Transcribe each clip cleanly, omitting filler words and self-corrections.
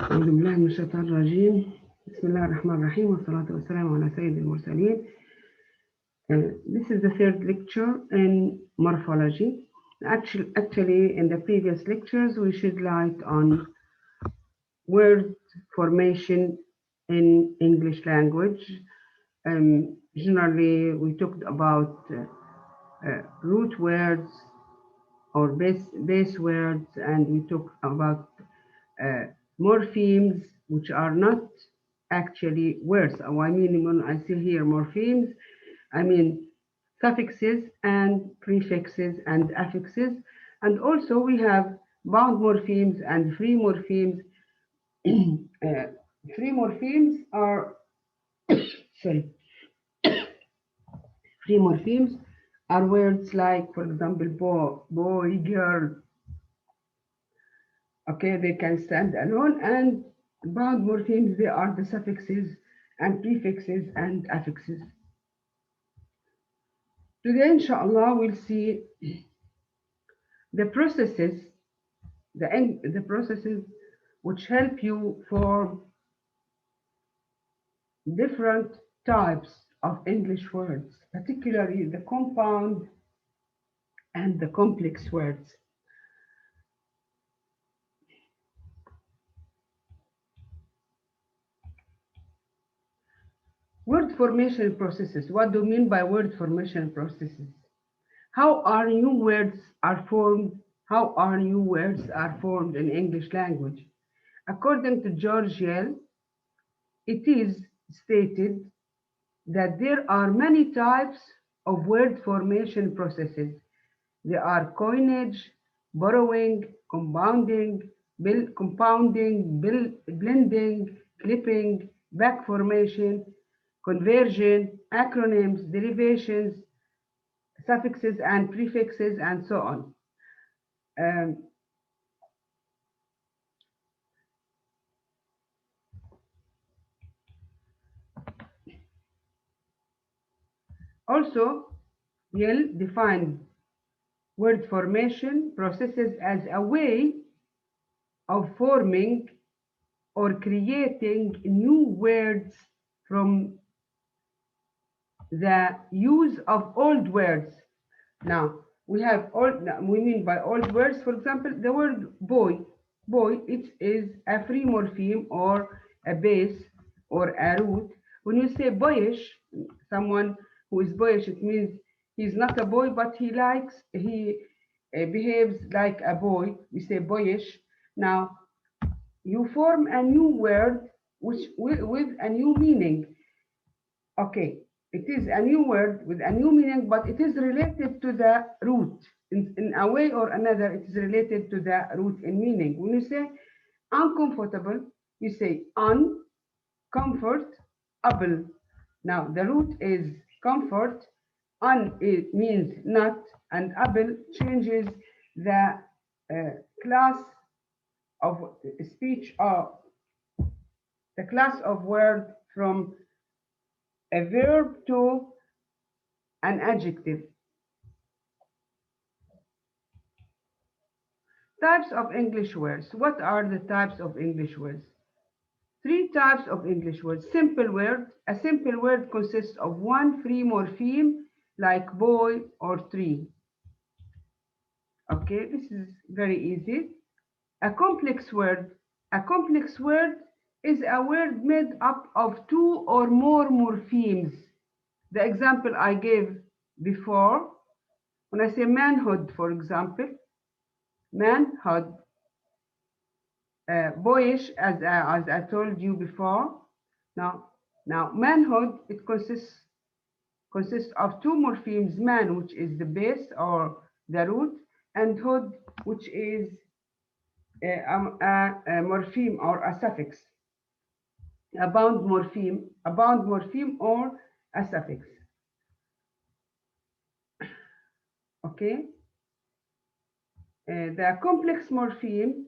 أعوذ بالله من الشيطان الرجيم. بسم الله الرحمن الرحيم والصلاة والسلام على سيد المرسلين. This is the third lecture in morphology. Actually, in the previous lectures, we shed light on word formation in English language. Generally, we talked about root words or base words, and we talked about morphemes, which are not actually words. I mean, when I see here morphemes, I mean suffixes and prefixes and affixes. And also we have bound morphemes and free morphemes. Free morphemes are, sorry, free morphemes are words like, for example, boy, girl. Okay, they can stand alone, and bound morphemes, they are the suffixes and prefixes and affixes. Today, inshallah, we'll see the processes, the processes which help you form different types of English words, particularly the compound and the complex words. Word formation processes. What do you mean by word formation processes? How are new words are formed? How are new words are formed in English language? According to George Yell, it is stated that there are many types of word formation processes. There are coinage, borrowing, compounding, blending, clipping, back formation, conversion, acronyms, derivations, suffixes and prefixes, and so on. Also, Yell defined word formation processes as a way of forming or creating new words from the use of old words. Now, we mean by old words, for example, the word boy. Boy, it is a free morpheme or a base or a root. When you say boyish, someone who is boyish, it means he's not a boy, but he behaves like a boy. We say boyish. Now, you form a new word with a new meaning. Okay, it is a new word with a new meaning, but it is related to the root. In a way or another, it is related to the root in meaning. When you say uncomfortable, you say uncomfortable. Now, the root is comfort, it means not, and able changes the class of speech or the class of word from a verb to an adjective. Types of English words. What are the types of English words? Three types of English words. Simple word. A simple word consists of one free morpheme like boy or tree. Okay, this is very easy. A complex word. A complex word is a word made up of two or more morphemes. The example I gave before, when I say manhood, for example, manhood, boyish, as I told you before. Now manhood, it consists of two morphemes, man, which is the base or the root, and hood, which is a morpheme or a suffix, a bound morpheme or a suffix. Okay. The complex morpheme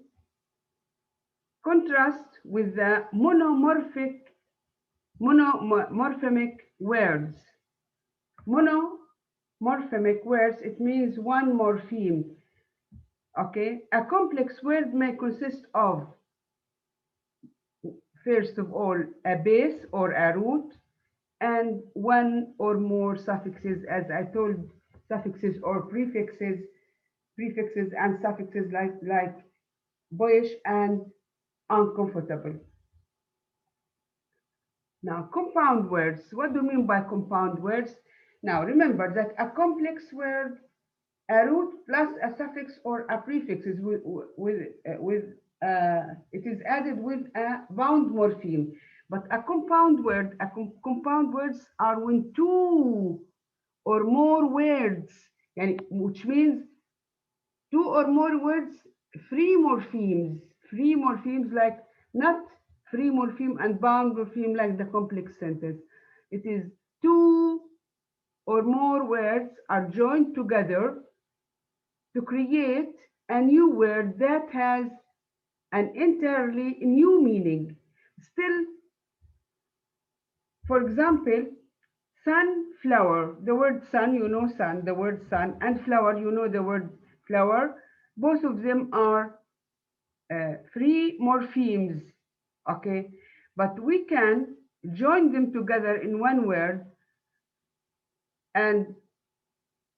contrasts with the monomorphic monomorphemic words. Monomorphemic words, it means one morpheme. Okay, a complex word may consist of first of all, a base or a root, and one or more suffixes, as I told, suffixes or prefixes and suffixes like boyish and uncomfortable. Now, compound words. What do you mean by compound words? Now, remember that a complex word, a root plus a suffix or a prefix is it is added with a bound morpheme. But a compound word, compound words are when two or more words, which means two or more words, free morphemes like not free morpheme and bound morpheme like the complex sentence. It is two or more words are joined together to create a new word that has an entirely new meaning. Still, for example, sunflower, the word sun, you know sun, the word sun, and flower, you know the word flower. Both of them are free morphemes, okay? But we can join them together in one word and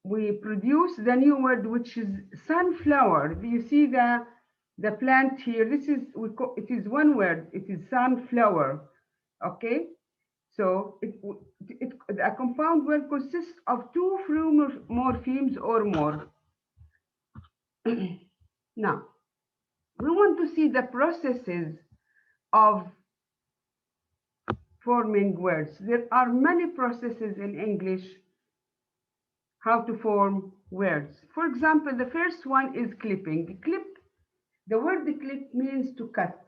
we produce the new word, which is sunflower. Do you see the plant here? This is, it is one word, it is sunflower, okay? So a compound word consists of two free morphemes or more. Now, we want to see the processes of forming words. There are many processes in English how to form words. For example, the first one is clipping. The word clip means to cut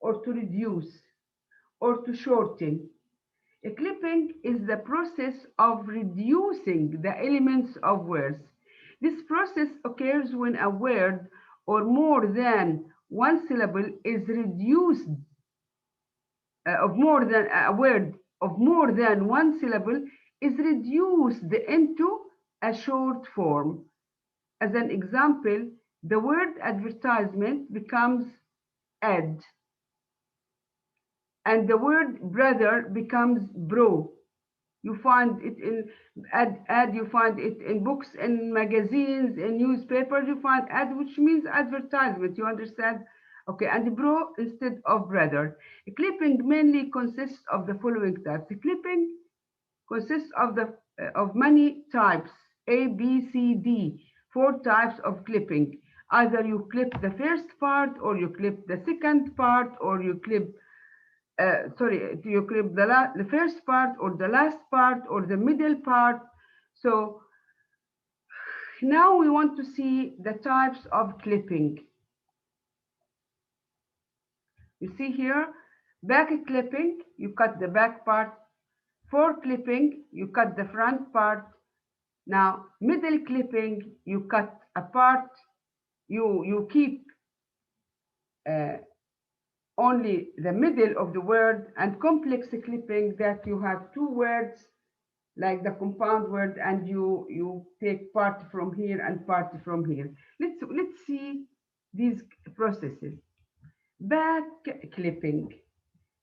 or to reduce or to shorten. A clipping is the process of reducing the elements of words. This process occurs when a word or more than one syllable is reduced, of more than a word of more than one syllable is reduced into a short form. As an example, the word advertisement becomes ad, and the word brother becomes bro. You find it in ad, you find it in books, in magazines, in newspapers, you find ad, which means advertisement, you understand? Okay, and bro instead of brother. Clipping mainly consists of the following types. Clipping consists of many types, A, B, C, D, 4 types of clipping. Either you clip the first part, or you clip the second part, or you clip you clip the first part, or the last part, or the middle part. So now we want to see the types of clipping. You see here, back clipping, you cut the back part. For clipping, you cut the front part. Now, middle clipping, you cut a part. You keep only the middle of the word. And complex clipping, that you have two words like the compound word, and you take part from here and part from here. Let's see these processes. Back clipping.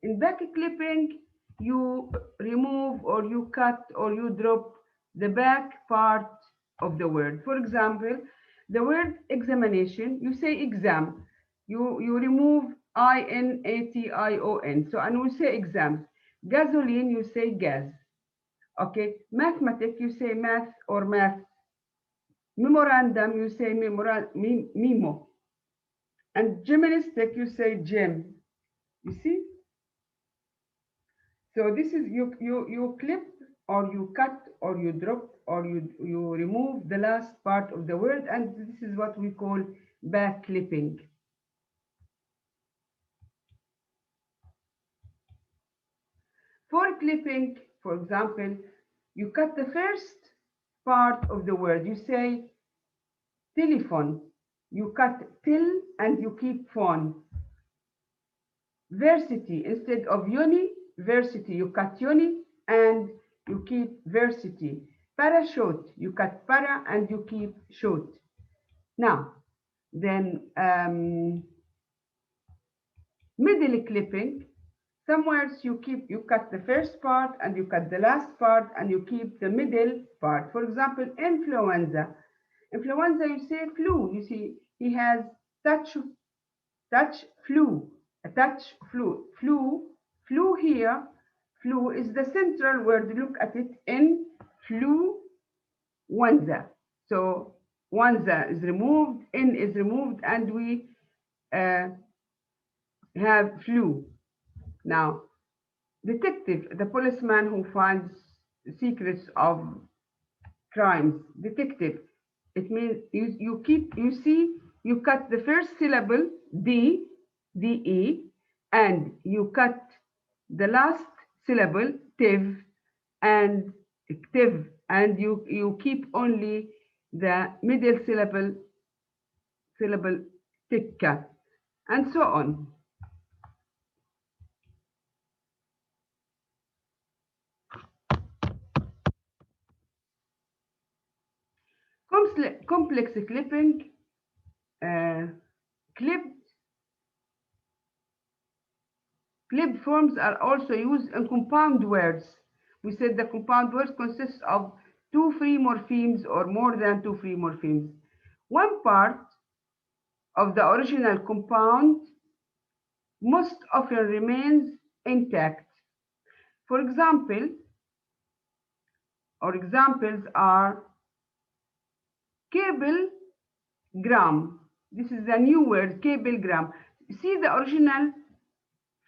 In back clipping, you remove or you cut or you drop the back part of the word. For example, the word examination, you say exam. You remove INATION. So, and we say exams. Gasoline, you say gas. Okay. Mathematics, you say math or math. Memorandum, you say memo. And gymnastic, you say gym. You see? So this is you clip or you cut or you drop or you remove the last part of the word, and this is what we call back clipping. For clipping, for example, you cut the first part of the word. You say telephone. You cut till and you keep phone. Versity, instead of university, you cut uni and you keep versity. Parachute, you cut para and you keep shoot. Now, then middle clipping, Some words you cut the first part and you cut the last part and you keep the middle part. For example, influenza. Influenza, you say flu. You see, he has touch flu, a touch flu. Flu here. Flu is the central word. Look at it in fluenza. So wanza is removed, in is removed, and we have flu. Now, detective, the policeman who finds secrets of crimes. Detective, it means you cut the first syllable, D-E, and you cut the last syllable, tiv, and you keep only the middle syllable, tikka, and so on. Complex clipping, clipped forms are also used in compound words. We said the compound words consist of 2 free morphemes or more than 2 free morphemes. One part of the original compound most often remains intact. For example, or examples are cablegram. This is a new word, cablegram. See the original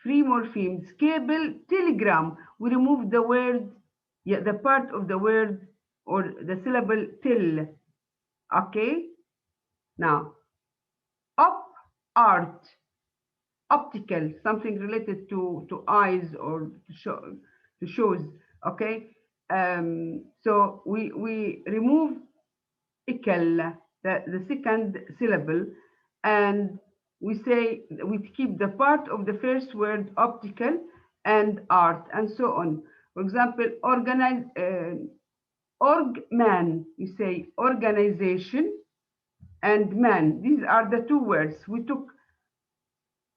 free morphemes. Cable, telegram. We remove the word, the part of the word or the syllable till. Okay? Now, art, optical, something related to eyes or to shows. Okay? So we remove ikel, the second syllable, and we say we keep the part of the first word, optical, and art, and so on. For example, org-man, you say organization and man. These are the two words. We took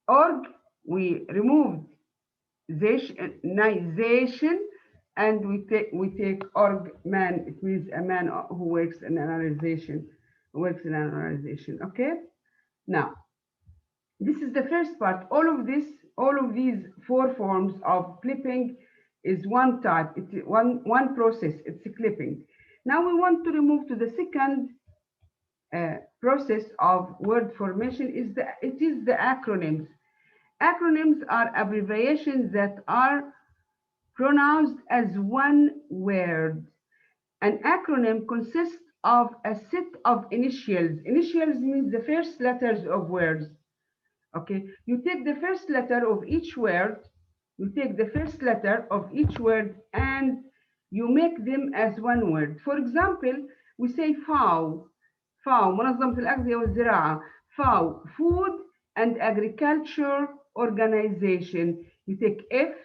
org, we removed zation, and we take org man. It means a man who works in an organization. Okay. Now, this is the first part. All of these 4 forms of clipping is one type. It's one process. It's a clipping. Now we want to remove to the second process of word formation. It is the acronyms. Acronyms are abbreviations that are pronounced as one word. An acronym consists of a set of initials. Initials means the first letters of words. Okay, you take the first letter of each word, and you make them as one word. For example, we say FAO, منظمة الأغذية والزراعة. FAO, Food and Agriculture Organization. You take F,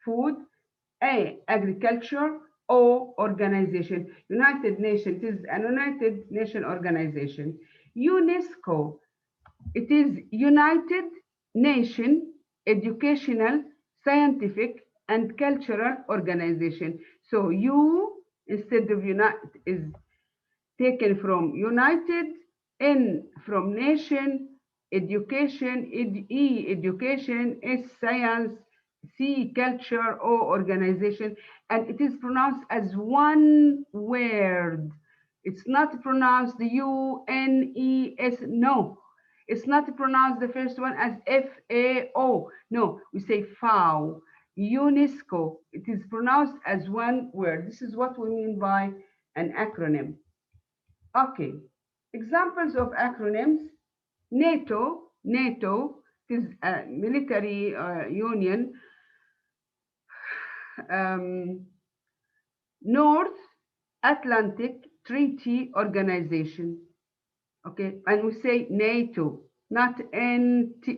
food, A, agriculture, O, organization. United Nations, it is a United Nation organization. UNESCO, it is United Nation Educational, Scientific, and Cultural Organization. So U instead of United is taken from United, N from Nation, Education, E Education, S Science, C Culture, O Organization, and it is pronounced as one word. It's not pronounced U-N-E-S, no. It's not pronounced the first one as F-A-O. No, we say FAO, UNESCO. It is pronounced as one word. This is what we mean by an acronym. Okay, examples of acronyms. NATO is a military union. North Atlantic Treaty Organization. Okay, and we say NATO, not N-A-T-R-O,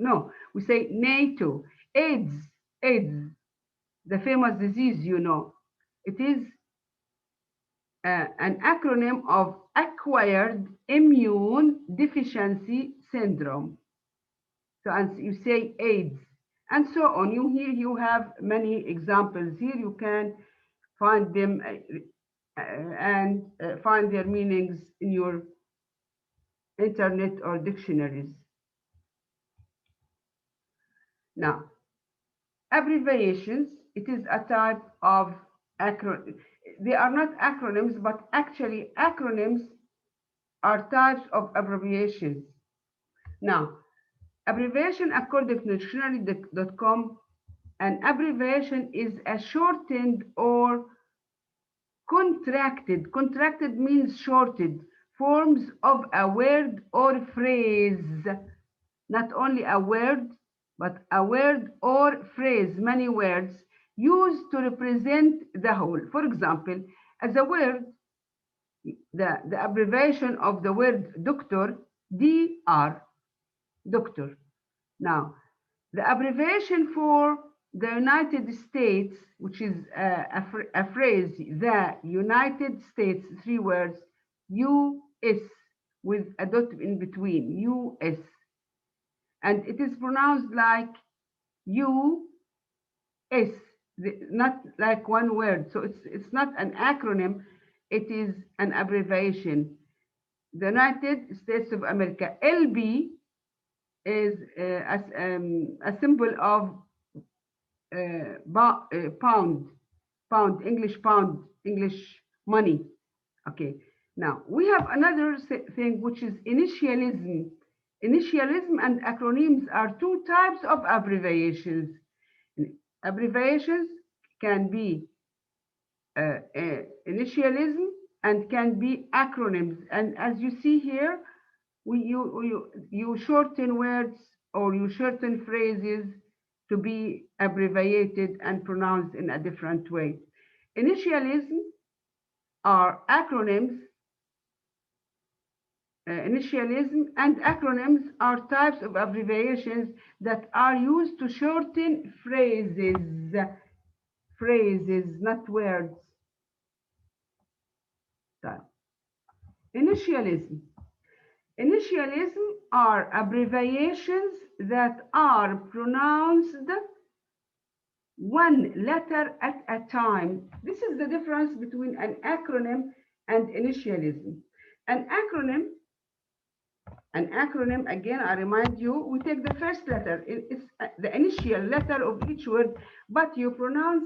no, we say NATO. AIDS, the famous disease, you know. It is an acronym of Acquired Immune Deficiency Syndrome. So and you say AIDS, and so on. Here you have many examples. Here you can find them and find their meanings in your internet or dictionaries. Now, abbreviations, it is a type of acronym. They are not acronyms, but actually acronyms are types of abbreviations. Now, abbreviation according to dictionary.com, an abbreviation is a shortened or contracted. Contracted means shorted forms of a word or phrase. Not only a word, but a word or phrase, many words, used to represent the whole. For example, as a word, the abbreviation of the word doctor, DR, doctor. Now, the abbreviation for the United States, which is a phrase, the United States, 3 words, US, with a dot in between, US. And it is pronounced like US, not like one word. So it's not an acronym, it is an abbreviation. The United States of America, LB, is a symbol of pound, English money. Okay, now we have another thing, which is initialism. Initialism and acronyms are 2 types of abbreviations. Abbreviations can be initialism and can be acronyms. And as you see here, you shorten words or you shorten phrases to be abbreviated and pronounced in a different way. Initialism are acronyms. Initialism and acronyms are types of abbreviations that are used to shorten phrases. Phrases, not words. So, initialism. Initialism are abbreviations that are pronounced 1 letter at a time. This is the difference between an acronym and initialism. An acronym, again, I remind you, we take the first letter. It's the initial letter of each word, but you pronounce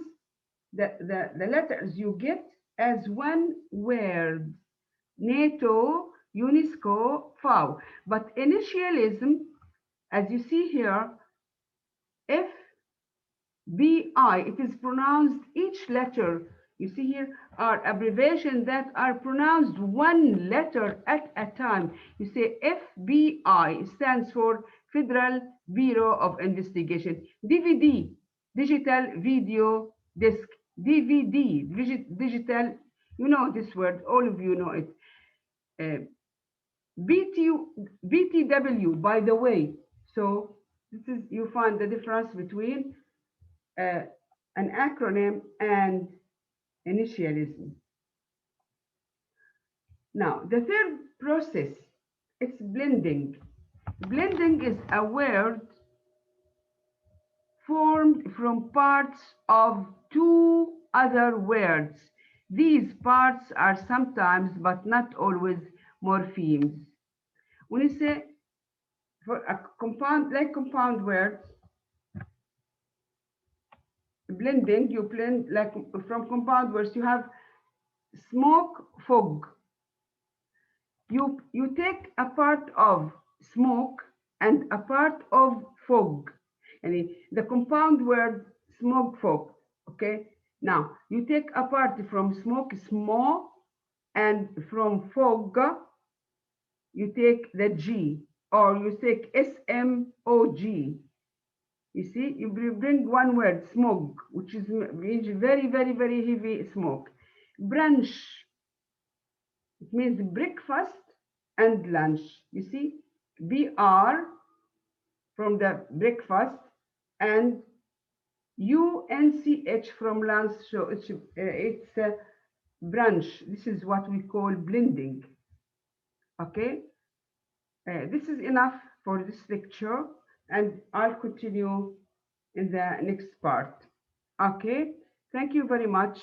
the letters you get as one word. NATO, UNESCO, FAO. But initialism, as you see here, FBI, it is pronounced each letter. You see here are abbreviations that are pronounced 1 letter at a time. You say FBI stands for Federal Bureau of Investigation. DVD, digital video disc. DVD, digital, you know this word, all of you know it. BTW, by the way. So this is, you find the difference between an acronym and initialism. Now, the third process, it's blending. Blending is a word formed from parts of 2 other words. These parts are sometimes, but not always, morphemes. When you say for a compound, like compound words, blending, you blend like from compound words, you have smoke, fog. You take a part of smoke and a part of fog. And the compound word smoke, fog. Okay. Now you take a part from smoke, small, and from fog, you take the G, or you take SMOG. You see, you bring one word, smoke, which is means very, very, very heavy smoke. Brunch, it means breakfast and lunch. You see, BR from the breakfast and UNCH from lunch. So it's brunch. This is what we call blending. Okay, this is enough for this lecture. and I'll continue in the next part. Okay, thank you very much.